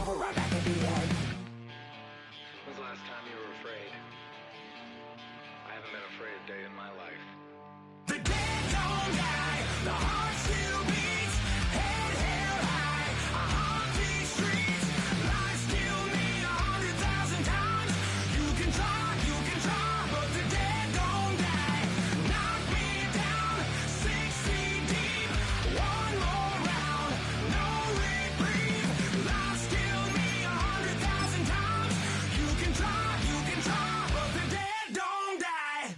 over right back at the end. When's the last time you were afraid? I haven't been afraid a day in my life. The dead don't die, the heart still beats, head held high, I haunt these streets, lies kill me 100,000 times, you can try, but the dead don't die, knock me down, 6 feet deep, one more round, no reprieve, lies kill me 100,000 times, you can try, but the dead don't die.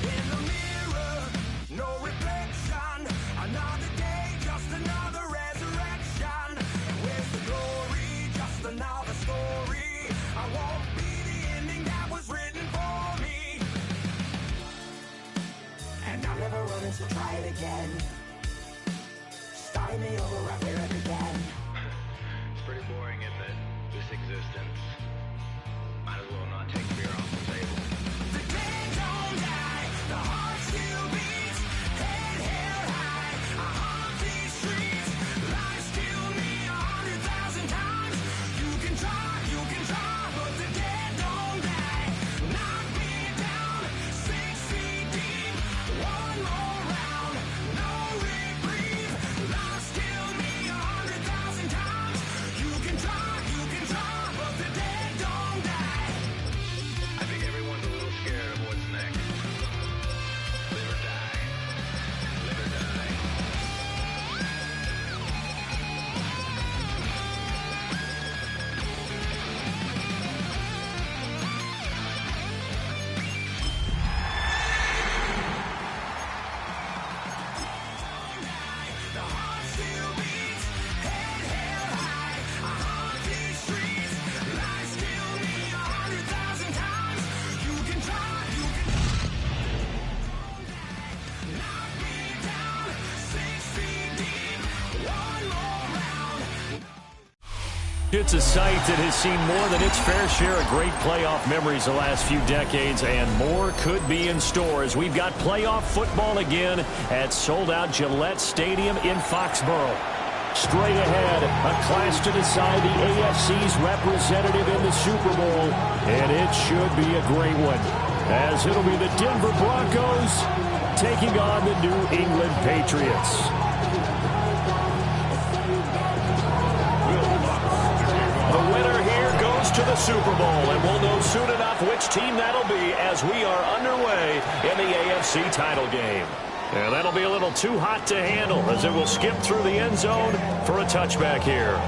In the mirror, no reflection. Another day, just another resurrection. And where's the glory? Just another story. I won't be the ending that was written for me. And I'm never willing to try it again. Starting me over right where it began. It's pretty boring, isn't it? This existence. Might as well not take beer off the table. The dead don't die, the heart still beats, head held high, I haunt these streets, lies kill me 100,000 times, you can try, but the dead don't die, knock me down, 6 feet deep, one more round, no reprieve, lies kill me 100,000 times, you can try, but the dead don't die. I think everyone's a little scared of what's next. Live or die. Live or die. The heart still beats, head held high, I haunt these streets, lies kill me 100,000 times, you can try, knock me down, 6 feet deep, one more round. It's a site that has seen more than its fair share of great playoff memories the last few decades, and more could be in store as we've got playoff football again at sold-out Gillette Stadium in Foxborough. Straight ahead, a clash to decide the AFC's representative in the Super Bowl, and it should be a great one, as it'll be the Denver Broncos taking on the New England Patriots. The winner here goes to the Super Bowl, and we'll know soon enough which team that'll be as we are underway in the AFC title game. And that'll be a little too hot to handle as it will skip through the end zone for a touchback here.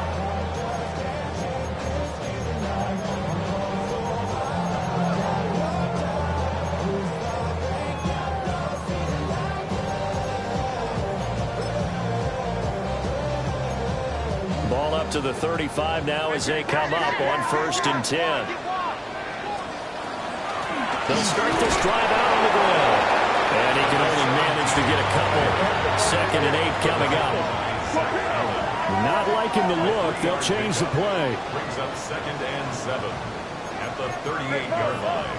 Ball up to the 35 now as they come up on 1st and 10. They'll start this drive out on the ground. And he can only manage to get a couple. 2nd and 8 coming up. Not liking the look. They'll change the play. Brings up 2nd and 7 at the 38-yard line.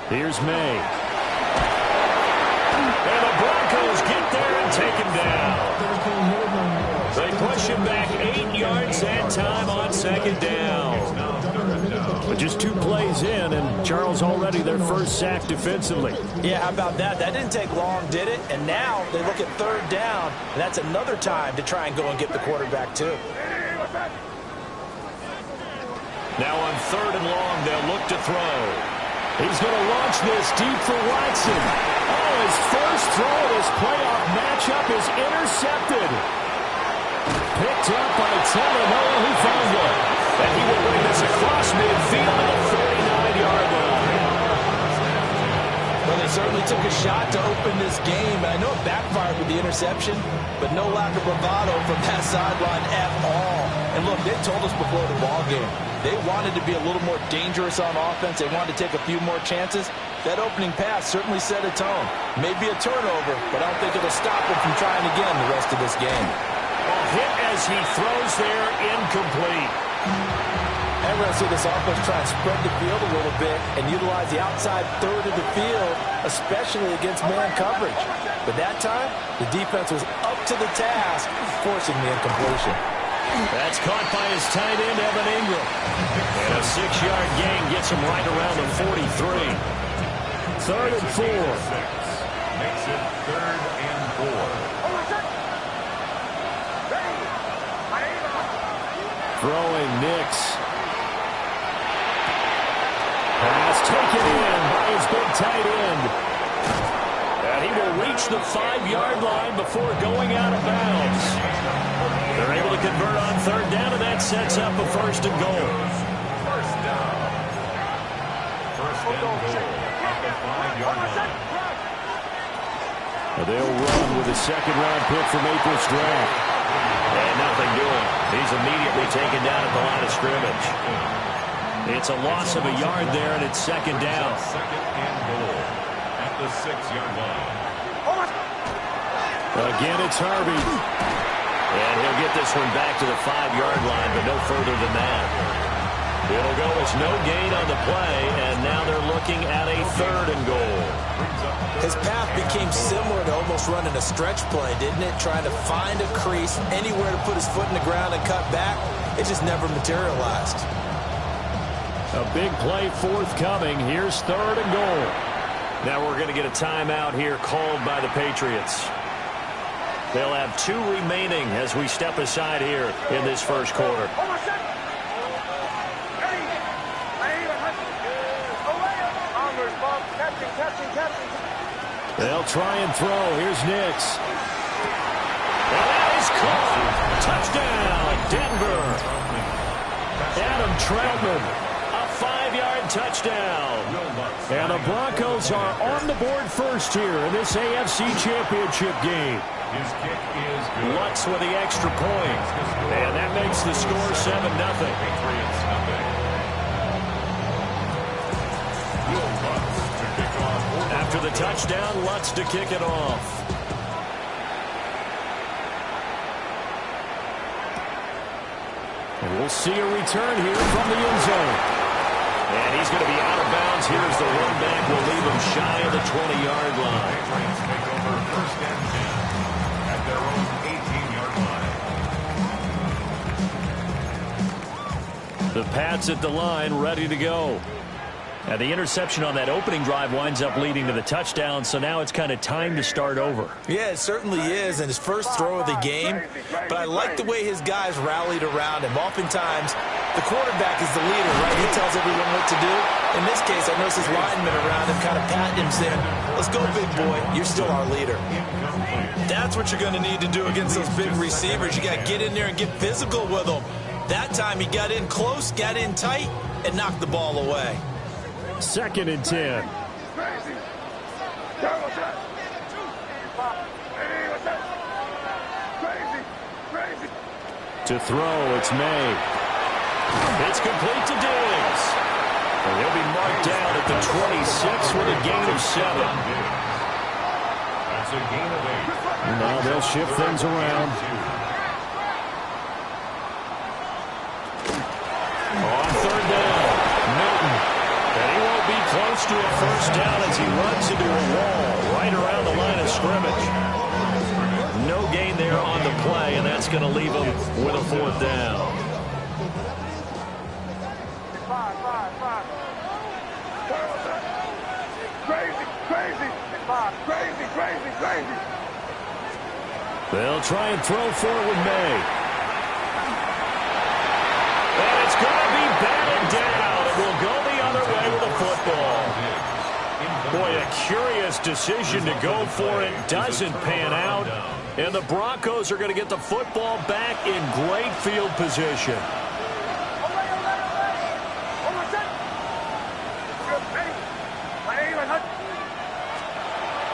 Here's May. And the Broncos get there and take him down. They push him back 8 yards that time on 2nd down. But just 2 plays in, and Charles already their first sack defensively. Yeah, how about that? That didn't take long, did it? And now they look at 3rd down, and that's another time to try and go and get the quarterback too. Now on 3rd and long, they'll look to throw. He's going to launch this deep for Watson. Oh, his first throw of this playoff matchup is intercepted. Picked up by Talanoa, who found it. And he will bring this across midfield to the 39-yard line. Well, they certainly took a shot to open this game. And I know it backfired with the interception, but no lack of bravado from that sideline at all. And look, they told us before the ball game, they wanted to be a little more dangerous on offense. They wanted to take a few more chances. That opening pass certainly set a tone. Maybe a turnover, but I don't think it'll stop him from trying again the rest of this game. A hit as he throws there, incomplete. And we're going to see this offense try and spread the field a little bit and utilize the outside third of the field, especially against man coverage. But that time, the defense was up to the task, forcing the incompletion. That's caught by his tight end, Evan Ingram. And a 6-yard gain gets him right around the 43. 3rd and 4. Makes it 3rd and 4. Throwing Nix. Pass taken in by his big tight end. And he will reach the 5-yard line before going out of bounds. They're able to convert on 3rd down, and that sets up a 1st and goal. First down. 1st and goal at the 5-yard line. They'll run with a 2nd-round pick from April's draft. And nothing doing. He's immediately taken down at the line of scrimmage. It's a loss of a yard there, and it's 2nd down. 2nd and goal at the 6-yard line. Again, it's Harvey. And he'll get this one back to the 5-yard line, but no further than that. It'll go as no gain on the play, and now they're looking at a 3rd and goal. His path became similar to almost running a stretch play, didn't it? Trying to find a crease, anywhere to put his foot in the ground and cut back. It just never materialized. A big play forthcoming. Here's 3rd and goal. Now we're going to get a timeout here called by the Patriots. They'll have 2 remaining as we step aside here in this 1st quarter. They'll try and throw. Here's Nix. And that is caught. Touchdown, Denver. Adam Troutman, a 5-yard touchdown. And the Broncos are on the board first here in this AFC Championship game. His kick is good. Lutz with the extra point. And that makes the score 7-0. Patriots nothing. Will Lutz to kick off. After the touchdown, Lutz to kick it off. And we'll see a return here from the end zone. And he's going to be out of bounds. Here's the run back. Will leave him shy of the 20-yard line. Patriots take over 1st and 10 at their own 18-yard line. The Pats at the line, ready to go. Now, the interception on that opening drive winds up leading to the touchdown, so now it's kind of time to start over. Yeah, it certainly is, and his first throw of the game. But I like the way his guys rallied around him. Oftentimes, the quarterback is the leader, right? He tells everyone what to do. In this case, I notice his linemen around him kind of patting him, saying, let's go, big boy. You're still our leader. That's what you're going to need to do against those big receivers. You got to get in there and get physical with them. That time he got in close, got in tight, and knocked the ball away. 2nd and 10. To throw, it's May. It's complete to Diggs. And he'll be marked down at the 26 with a gain of 7. That's a gain of 8. Now they'll shift things around. On 3rd down, Milton. And he won't be close to a 1st down as he runs into a wall right around the line of scrimmage. No gain there on the play, and that's going to leave him with a 4th down. Crazy. They'll try and throw forward May. And it's going to be batted down. It will go the other way with a football. Boy, a curious decision to go for it. Doesn't pan out. And the Broncos are going to get the football back in great field position.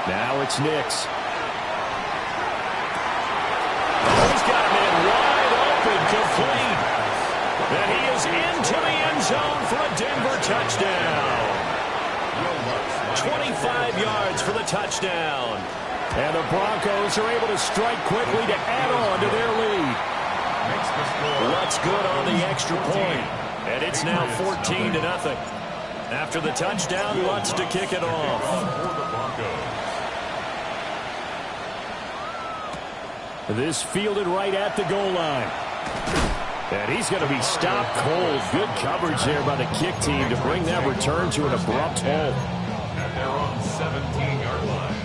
Now it's Nix. He's got him in wide open, complete. And he is into the end zone for a Denver touchdown. 25 yards for the touchdown. And the Broncos are able to strike quickly to add on to their lead. What's good on the extra point? And it's now 14-0. After the touchdown, Lutz to kick it off. For the Broncos. This fielded right at the goal line. And he's going to be stopped cold. Good coverage there by the kick team to bring that return to an abrupt halt. At their own 17-yard line.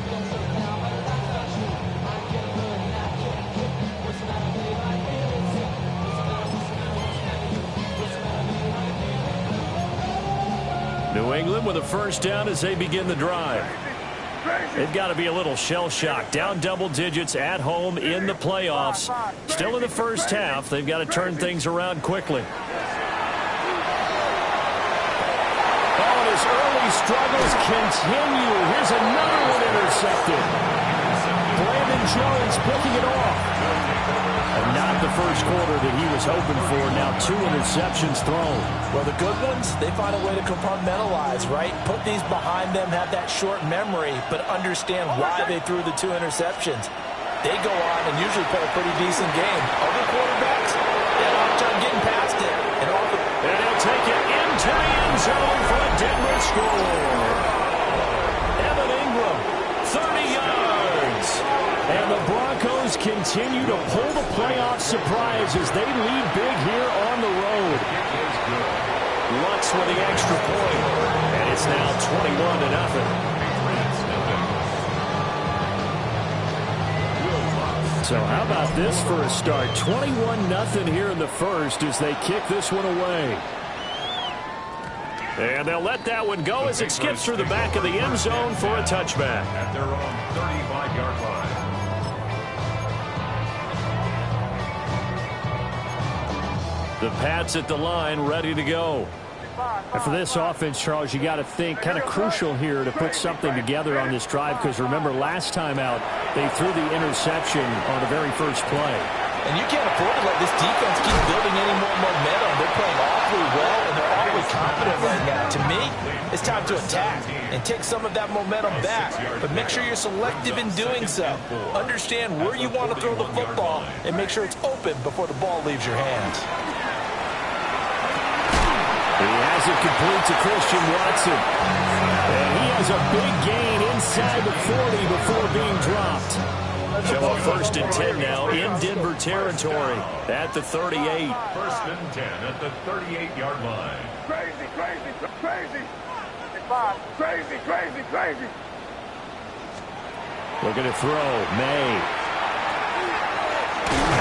New England with a first down as they begin the drive. They've got to be a little shell-shocked. Down double digits at home in the playoffs. Still in the first half. They've got to turn things around quickly. Oh, and his early struggles continue. Here's another one intercepted. Brandon Jones picking it off. And not the first quarter that he was hoping for. Now 2 interceptions thrown. Well, the good ones, they find a way to compartmentalize, right? Put these behind them, have that short memory, but understand why they threw the 2 interceptions. They go on and usually play a pretty decent game. Other quarterbacks, they have a hard time getting past it. And he'll take it into the end zone for a Denver score. Evan Ingram, 30 yards. And the Broncos continue to pull the playoff surprise as they lead big here on the road. Lutz with the extra point. And it's now 21-0. So how about this for a start? 21-0 here in the first as they kick this one away. And they'll let that one go as it skips through the back of the end zone for a touchback. At their own 35-yard line. The Pats at the line ready to go. And for this offense, Charles, you got to think kind of crucial here to put something together on this drive because remember last time out they threw the interception on the very first play. And you can't afford to let this defense keep building any more momentum. They're playing awfully well, and they're awfully confident right now. To me, it's time to attack and take some of that momentum back. But make sure you're selective in doing so. Understand where you want to throw the football and make sure it's open before the ball leaves your hands. He has it complete to Christian Watson. And he has a big gain inside the 40 before being dropped. So a 1st and 10 now in Denver territory at the 38. 1st and 10 at the 38-yard line. Crazy, crazy, crazy. Crazy, crazy, crazy. Looking to throw. May.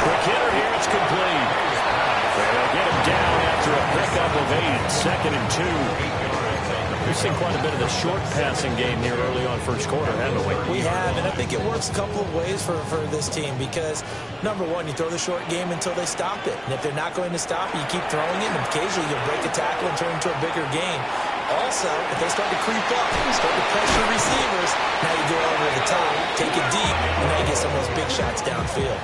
Quick hitter here. It's complete. They'll get him down after a pickup of 8. 2nd and 2. We've seen quite a bit of the short passing game here early on first quarter, haven't we? We have, and I think it works a couple of ways for this team because, number one, you throw the short game until they stop it. And if they're not going to stop it, you keep throwing it, and occasionally you'll break a tackle and turn it into a bigger game. Also, if they start to creep up, start to pressure receivers, now you go over the top, take it deep, and now you get some of those big shots downfield.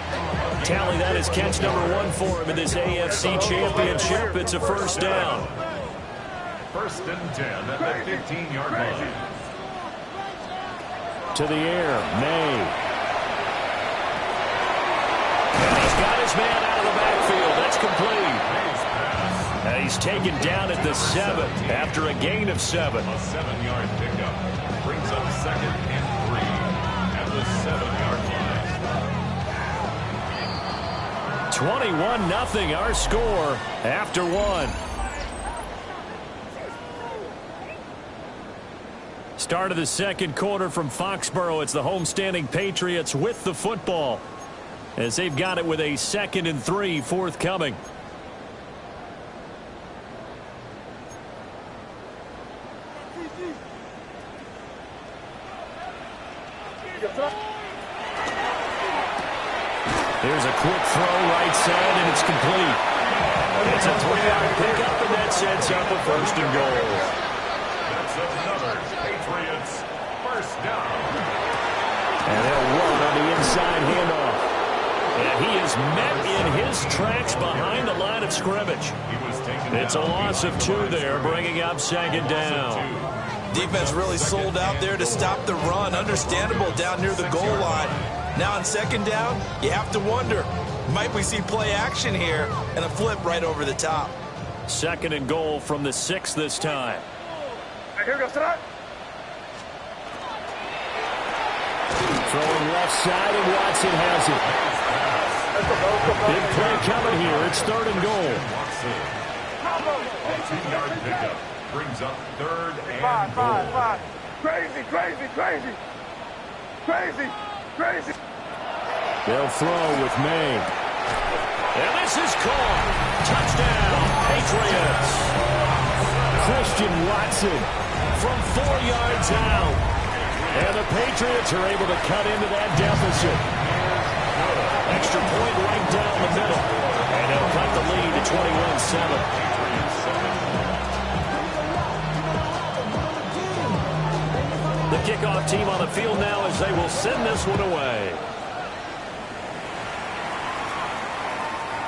Tally, that is catch number 1 for him in this AFC Championship. It's a first down. 1st and 10 at the 15-yard line. To the air, May. And he's got his man out of the backfield. That's complete. And he's taken down at the 7 after a gain of 7. A 7-yard pickup brings up 2nd and 3 at the 7-yard line. 21-0 our score after 1. Start of the second quarter from Foxborough. It's the homestanding Patriots with the football as they've got it with a 2nd and 3 forthcoming. Here's a quick throw right side, and it's complete. It's a 3-yard pickup, and that sets up a 1st and goal. That's another Patriots first down. And they'll run on the inside handoff. And he is met in his tracks behind the line of scrimmage. It's a loss of 2 there, bringing up 2nd down. Defense really sold out there to stop the run. Understandable down near the goal line. Now on 2nd down, you have to wonder, might we see play action here and a flip right over the top? Second and goal from the 6 this time. Here goes tonight. Throwing left side, and Watson has it. Big play coming here. It's third and goal. A 2-yard pickup brings up third and Five. goal. Crazy. They'll throw with May. And this is caught. Touchdown, Patriots. Christian Watson from 4 yards out. And the Patriots are able to cut into that deficit. Extra point right down the middle. And they'll cut the lead to 21-7. The kickoff team on the field now as they will send this one away.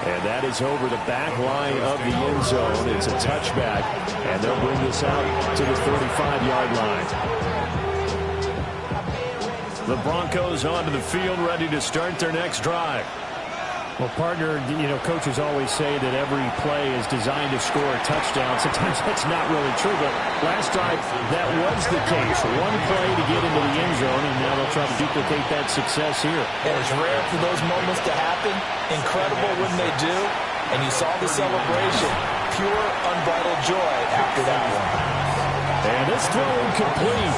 And that is over the back line of the end zone. It's a touchback, and they'll bring this out to the 35-yard line. The Broncos onto the field, ready to start their next drive. Well, partner, coaches always say that every play is designed to score a touchdown. Sometimes that's not really true, but last drive, that was the case. One play to get into the end zone, and now they'll try to duplicate that success here. And it's rare for those moments to happen. Incredible when they do. And you saw the celebration. Pure, unbridled joy after that one. And this throw incomplete.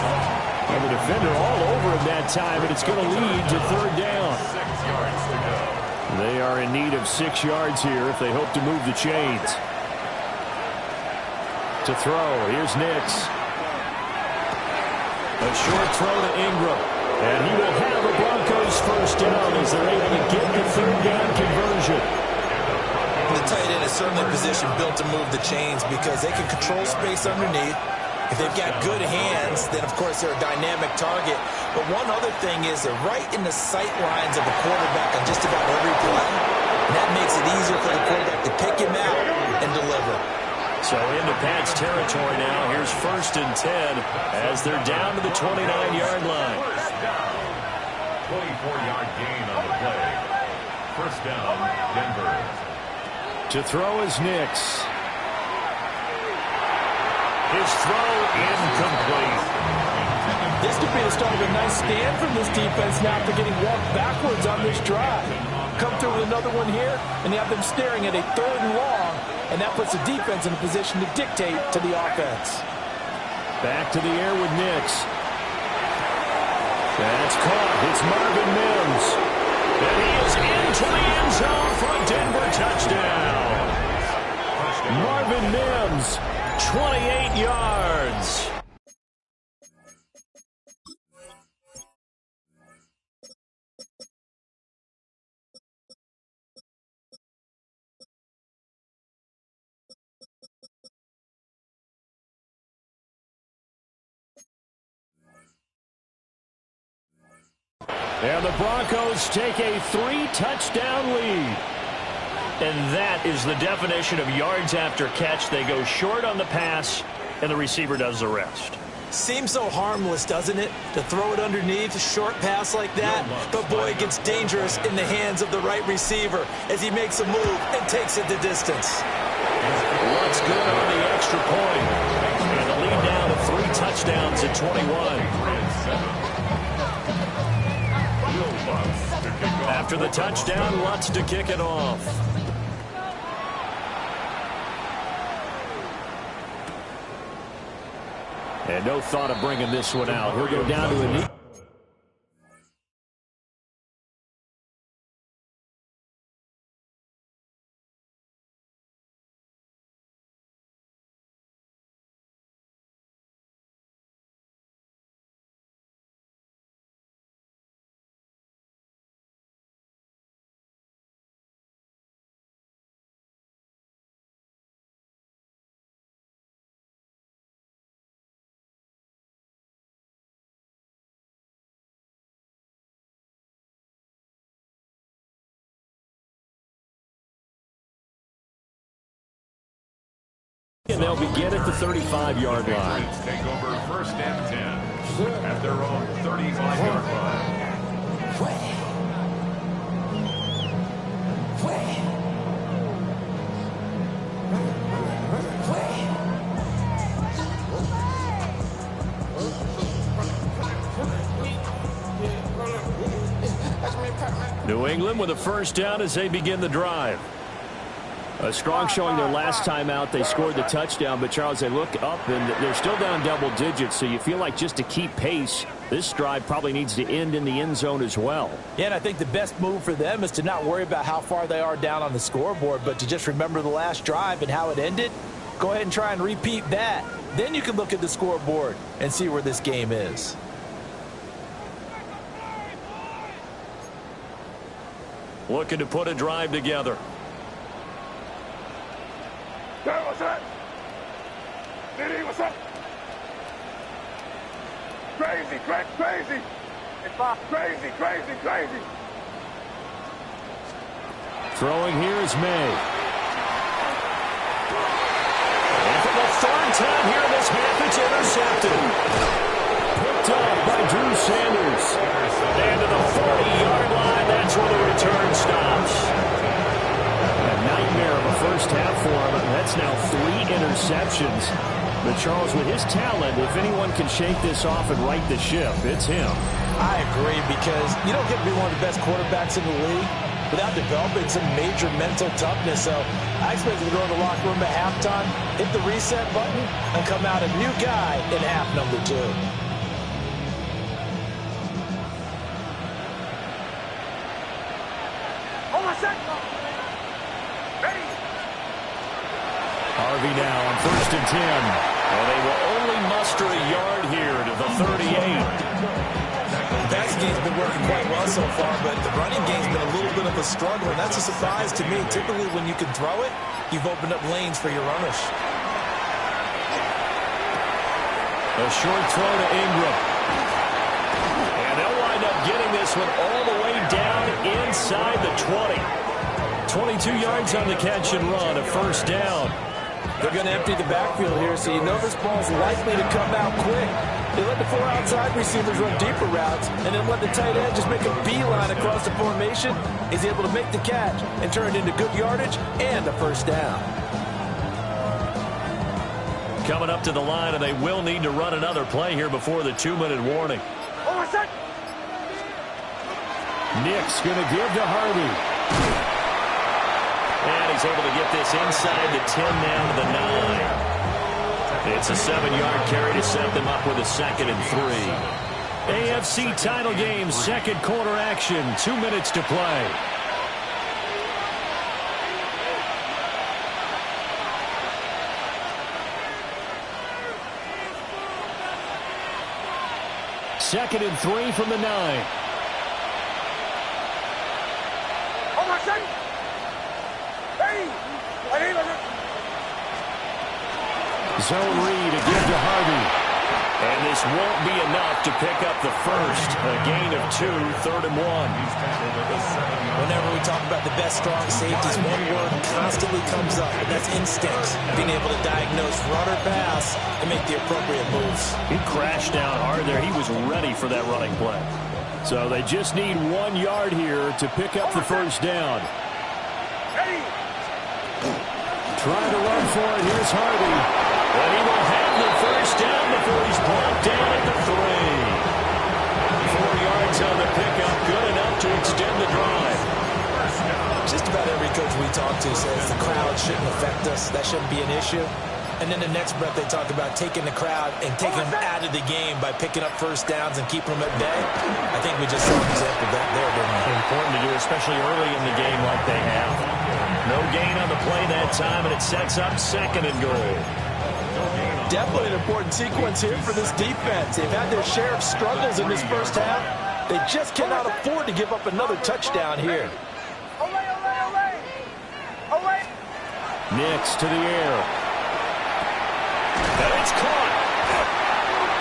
And the defender all over him that time, and it's going to lead to third down. 6 yards to go. They are in need of 6 yards here if they hope to move the chains. To throw, here's Nix. A short throw to Ingram. And he will have a Broncos first down as they're able to get the third down conversion. The tight end is certainly a position built to move the chains because they can control space underneath. If they've got good hands, then, of course, they're a dynamic target. But one other thing is they're right in the sight lines of the quarterback on just about every play. And that makes it easier for the quarterback to pick him out and deliver. So into Pat's territory now. Here's 1st and 10 as they're down to the 29-yard line. 24-yard gain on the play. First down, Denver. To throw is Nix. His throw incomplete. This could be the start of a nice stand from this defense now after getting walked backwards on this drive. Come through with another one here, and you have them staring at a 3rd and long, and that puts the defense in a position to dictate to the offense. Back to the air with Nix. That's caught. It's Marvin Mims. And he is into the end zone for a Denver touchdown. Marvin Mims, 28 yards. And the Broncos take a 3-touchdown lead. And that is the definition of yards after catch. They go short on the pass, and the receiver does the rest. Seems so harmless, doesn't it, to throw it underneath a short pass like that? But, boy, it gets dangerous in the hands of the right receiver as he makes a move and takes it the distance. What's good on the extra point? And the lead down to 3 touchdowns at 21. After the touchdown, Lutz to kick it off. And no thought of bringing this one out. He'll go down to a knee. And they'll begin at the 35-yard line. Take over 1st and 10 at their own 35-yard line. New England with a first down as they begin the drive. A strong showing their last time out. They scored the touchdown, but Charles, they look up and they're still down double digits, so you feel like just to keep pace, this drive probably needs to end in the end zone as well. Yeah, and I think the best move for them is to not worry about how far they are down on the scoreboard, but to just remember the last drive and how it ended. Go ahead and try and repeat that. Then you can look at the scoreboard and see where this game is. Looking to put a drive together. Hey, what's up? Diddy, what's up? Crazy, crazy. It's Bob. Crazy. Throwing here is May. And for the third time here in this half, it's intercepted. Picked up by Drew Sanders. And to the 40-yard line, that's where the return stops. A nightmare of a first half for him. That's now 3 interceptions. But Charles, with his talent, if anyone can shake this off and right the ship, it's him. I agree, because you don't get to be one of the best quarterbacks in the league without developing some major mental toughness. So I expect him to go in the locker room at halftime, hit the reset button, and come out a new guy in half number 2. Harvey now on 1st and 10. And they will only muster a yard here to the 38. The passing game's been working quite well so far, but the running game's been a little bit of a struggle, and that's a surprise to me. Typically, when you can throw it, you've opened up lanes for your runners. A short throw to Ingram. And they'll wind up getting this one all the way down inside the 20. 22 yards on the catch and run, a first down. They're going to empty the backfield here, so you know this ball's likely to come out quick. They let the 4 outside receivers run deeper routes, and then let the tight end just make a beeline across the formation. He's able to make the catch and turn it into good yardage and a first down. Coming up to the line, and they will need to run another play here before the 2-minute warning. Nick's going to give to Harvey. And he's able to get this inside the 10 down to the 9. It's a 7-yard carry to set them up with a 2nd and 3. AFC title game, second quarter action, 2 minutes to play. Second and 3 from the 9. Zone read to give to Harvey. And this won't be enough to pick up the first. A gain of 2, 3rd and 1. Whenever we talk about the best strong safeties, one word constantly comes up, and that's instincts. Being able to diagnose run or pass and make the appropriate moves. He crashed down hard there. He was ready for that running play. So they just need 1 yard here to pick up the first down. Trying to run for it. Here's Harvey. And he will have the first down before he's brought down at the 3. 4 yards on the pickup, good enough to extend the drive. Just about every coach we talk to says the crowd shouldn't affect us. That shouldn't be an issue. And then the next breath they talk about taking the crowd and taking them out of the game by picking up first downs and keeping them at bay. I think we just saw an example of that there, didn't we? Important to do, especially early in the game like they have. No gain on the play that time, and it sets up 2nd and goal. Definitely an important sequence here for this defense. They've had their share of struggles in this first half. They just cannot afford to give up another touchdown here. Nix to the air. And it's caught.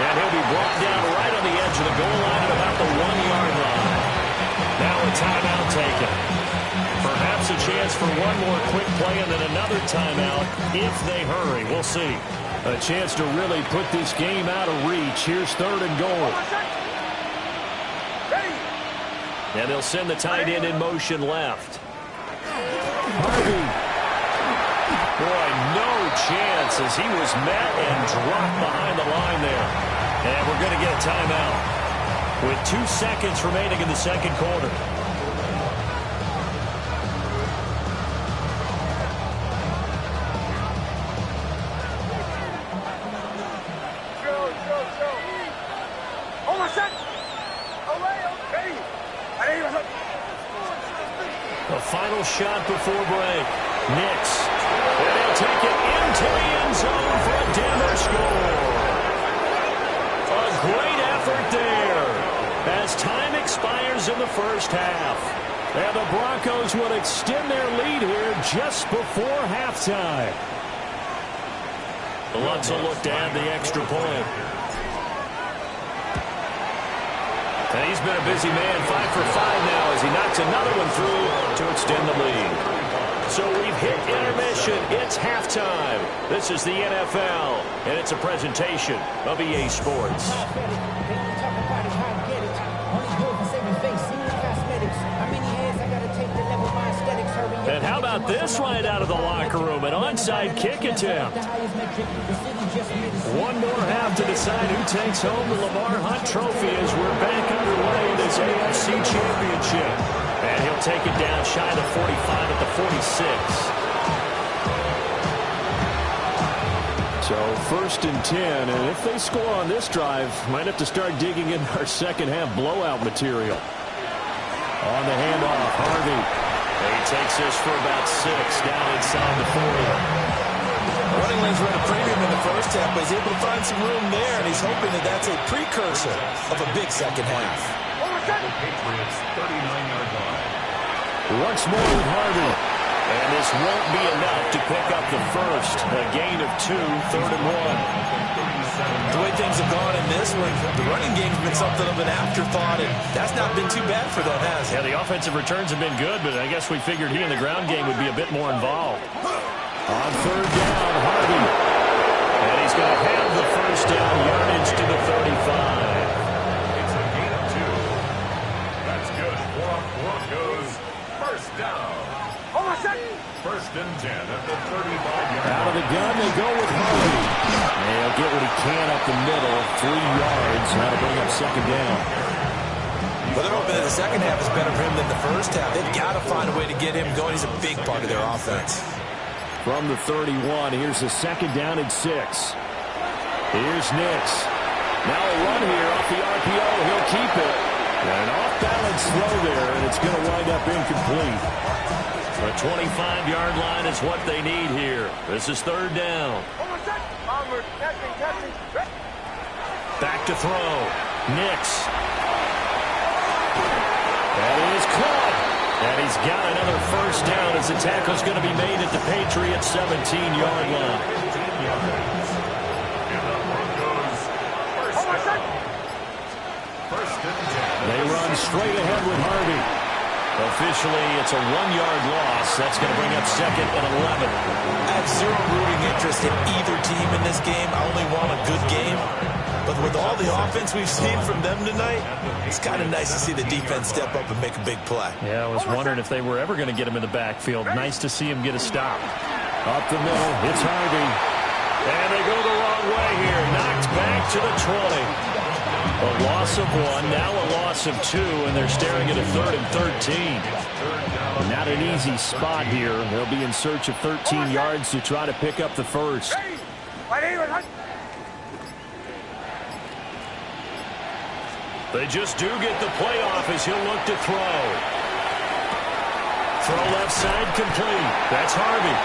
And he'll be brought down right on the edge of the goal line at about the 1-yard line. Now a timeout taken. Perhaps a chance for one more quick play and then another timeout if they hurry. We'll see. A chance to really put this game out of reach. Here's 3rd and goal. And they'll send the tight end in motion left. Harvey. Boy, no chance as he was met and dropped behind the line there. And we're going to get a timeout with 2 seconds remaining in the second quarter. final shot before break. Nix. And he'll take it into the end zone for a Denver score. A great effort there as time expires in the first half. And the Broncos will extend their lead here just before halftime. Lutz will look to add the extra point. And he's been a busy man, 5 for 5 now as he knocks another one through to extend the lead. So we've hit intermission. It's halftime. This is the NFL, and it's a presentation of EA Sports. And how about this right out of the locker room? An onside kick attempt. One more half to decide who takes home the Lamar Hunt Trophy as we're back underway in this AFC Championship. And he'll take it down shy of the 45 at the 46. So 1st and 10, and if they score on this drive, might have to start digging in our second half blowout material. On the handoff, Harvey. He takes this for about 6 down inside the 40. Running lanes were at a premium in the first half, but he's able to find some room there, and he's hoping that that's a precursor of a big second half. Patriots 39-yard line. Once more with Harvey. And this won't be enough to pick up the first. A gain of 2, 3rd and 1. The way things have gone in this one, the running game's been something of an afterthought, and that's not been too bad for them, has it? Yeah, the offensive returns have been good, but I guess we figured he in the ground game would be a bit more involved. On 3rd down, Harvey. And he's going to have the first down yardage to the 35. It's a gain of 2. That's good for a Broncos first down. 1st and 10 at the 35-yard line. Out of the gun, they go with Harvey. And he'll get what he can up the middle, 3 yards. That'll bring up 2nd down. Well, they're hoping that the second half is better for him than the first half. They've got to find a way to get him going. He's a big part of their offense. From the 31, here's the 2nd down and 6. Here's Nix. Now a run here off the RPO. He'll keep it. And an off-balance throw there, and it's going to wind up incomplete. The 25-yard line is what they need here. This is 3rd down. Back to throw. Nix. That is caught. And he's got another first down as the tackle's going to be made at the Patriots' 17-yard line. They run straight ahead with Harvey. Officially, it's a 1-yard loss. That's going to bring up 2nd and 11. I have zero rooting interest in either team in this game. I only want a good game. But with all the offense we've seen from them tonight, it's kind of nice to see the defense step up and make a big play. Yeah, I was wondering if they were ever going to get him in the backfield. Nice to see him get a stop. Up the middle, it's Harvey. And they go the wrong way here. Knocked back to the 20. A loss of 1, now a loss of 2, and they're staring at a 3rd and 13. Not an easy spot here. They'll be in search of 13 yards to try to pick up the first. They just do get the playoff as he'll look to throw. Throw left side complete. That's Harvey.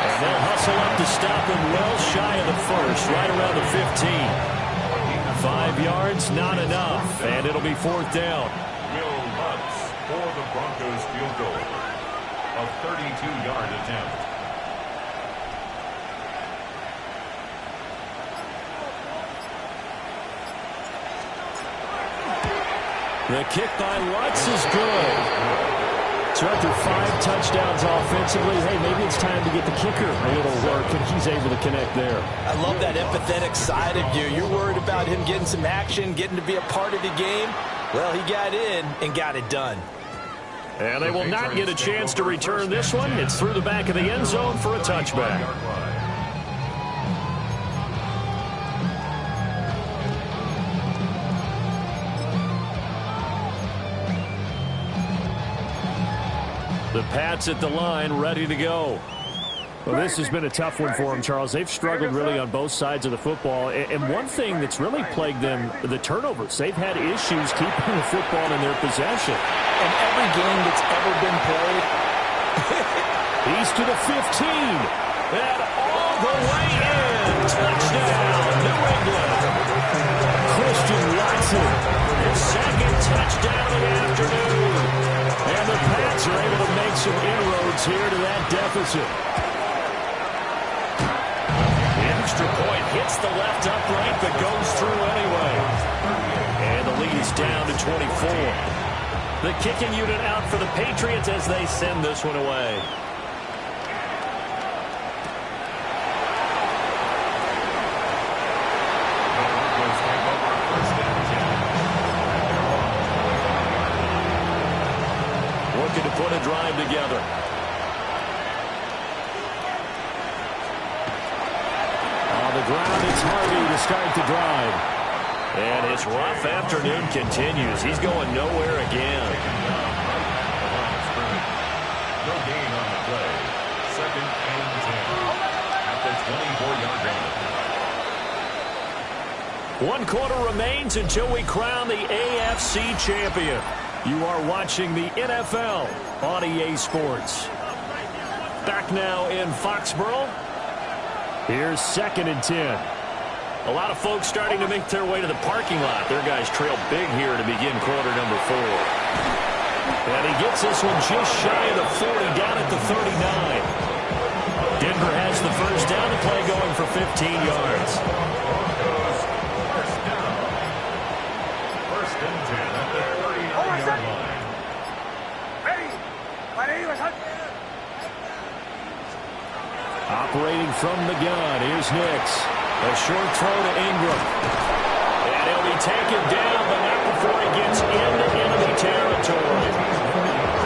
And they'll hustle up to stop him well shy of the first, right around the 15. 5 yards, not enough, and it'll be 4th down. Will Lutz for the Broncos field goal. A 32-yard attempt. The kick by Lutz is good. So after 5 touchdowns offensively, hey, maybe it's time to get the kicker a little work, and he's able to connect there. I love that empathetic side of you. You're worried about him getting some action, getting to be a part of the game. Well, he got in and got it done. And they will not get a chance to return this one. It's through the back of the end zone for a touchback. The Pats at the line, ready to go. Well, this has been a tough one for them, Charles. They've struggled really on both sides of the football. And one thing that's really plagued them, the turnovers. They've had issues keeping the football in their possession. And every game that's ever been played, He's to the 15. And all the way in. Touchdown, New England. Christian Watson, his second touchdown of the afternoon. And the Pats are able to make some inroads here to that deficit. The extra point hits the left upright, but goes through anyway. And the lead is down to 24. The kicking unit out for the Patriots as they send this one away. Looking to put a drive together. On the ground, it's Harvey to start the drive. And his rough afternoon continues. He's going nowhere again. No gain on the play. 2nd and 10 at the 24-yard line. 1 quarter remains until we crown the AFC champion. You are watching the NFL on EA Sports. Back now in Foxborough. Here's 2nd and 10. A lot of folks starting to make their way to the parking lot. Their guys trail big here to begin quarter number 4. And he gets this one just shy of the 40, down at the 39. Denver has the first down, the play going for 15 yards. First down. 1st and 10 at the 39-yard line. Operating from the gun, here's Nix. A short throw to Ingram. And he'll be taken down, but not before he gets into enemy territory.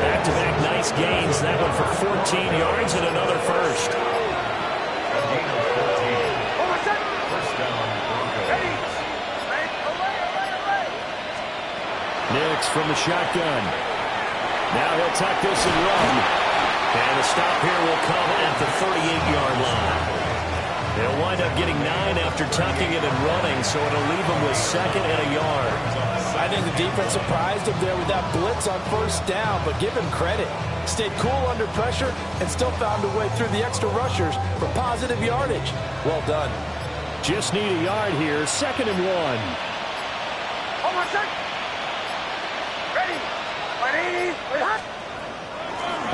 Back-to-back nice gains. That one for 14 yards and another first. A gain of 14. First down, Broncos. Nix from the shotgun. Now he'll tuck this and run. And the stop here will come at the 38-yard line. They'll wind up getting 9 after tucking it and running, so it'll leave them with 2nd and a yard. I think the defense surprised him there with that blitz on 1st down, but give him credit. Stayed cool under pressure and still found a way through the extra rushers for positive yardage. Well done. Just need a yard here. 2nd and 1.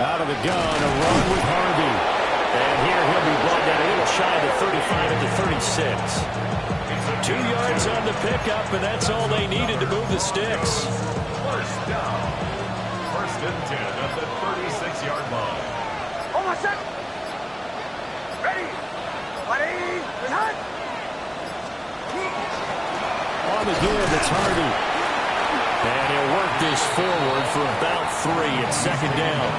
Out of the gun, a run with Harvey. And here he'll be brought down a little shy of the 35 at the 36. 2 yards on the pickup, and that's all they needed to move the sticks. First down. 1st and 10 at the 36-yard line. On the give, it's Harvey. And he'll work this forward for about 3 at 2nd down.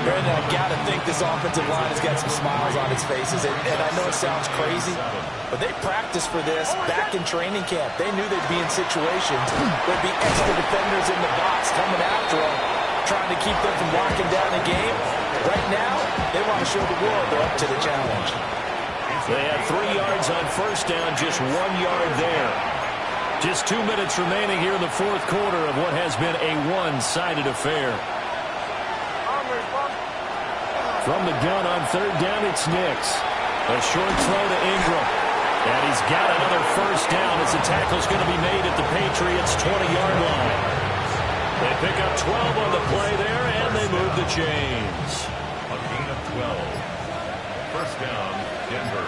And I got to think this offensive line has got some smiles on its faces. And I know it sounds crazy, but they practiced for this back in training camp. They knew they'd be in situations where there'd be extra defenders in the box coming after them, trying to keep them from locking down the game. Right now, they want to show the world they're up to the challenge. They had 3 yards on 1st down, just 1 yard there. Just 2 minutes remaining here in the 4th quarter of what has been a one-sided affair. From the gun on 3rd down, it's Nix. A short throw to Ingram. And he's got another first down as the tackle's going to be made at the Patriots' 20-yard line. They pick up 12 on the play there, and they move the chains. A gain of 12. First down, Denver.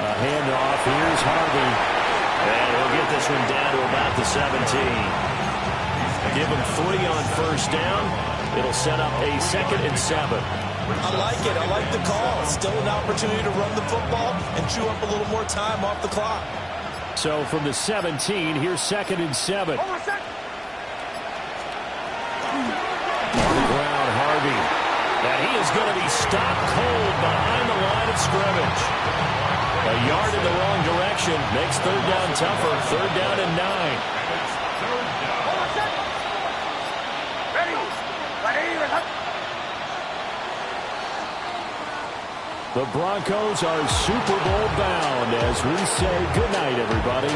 A handoff. Here's Harvey. And he'll get this one down to about the 17. Give him 3 on 1st down. It'll set up a 2nd and 7. I like it. I like the call. Still an opportunity to run the football and chew up a little more time off the clock. So from the 17, here's 2nd and 7. On the ground, Harvey. And he is going to be stopped cold behind the line of scrimmage. A yard in the wrong direction makes 3rd down tougher. 3rd down and 9. The Broncos are Super Bowl bound as we say goodnight, everybody.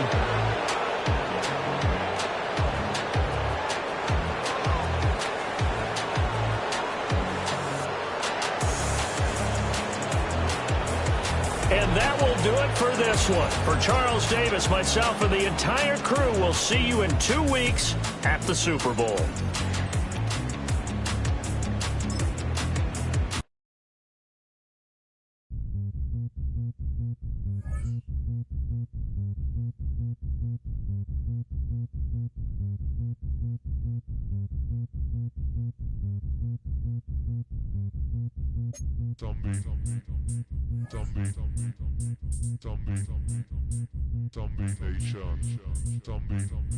And that will do it for this one. For Charles Davis, myself, and the entire crew, we'll see you in 2 weeks at the Super Bowl. Zombie Nation.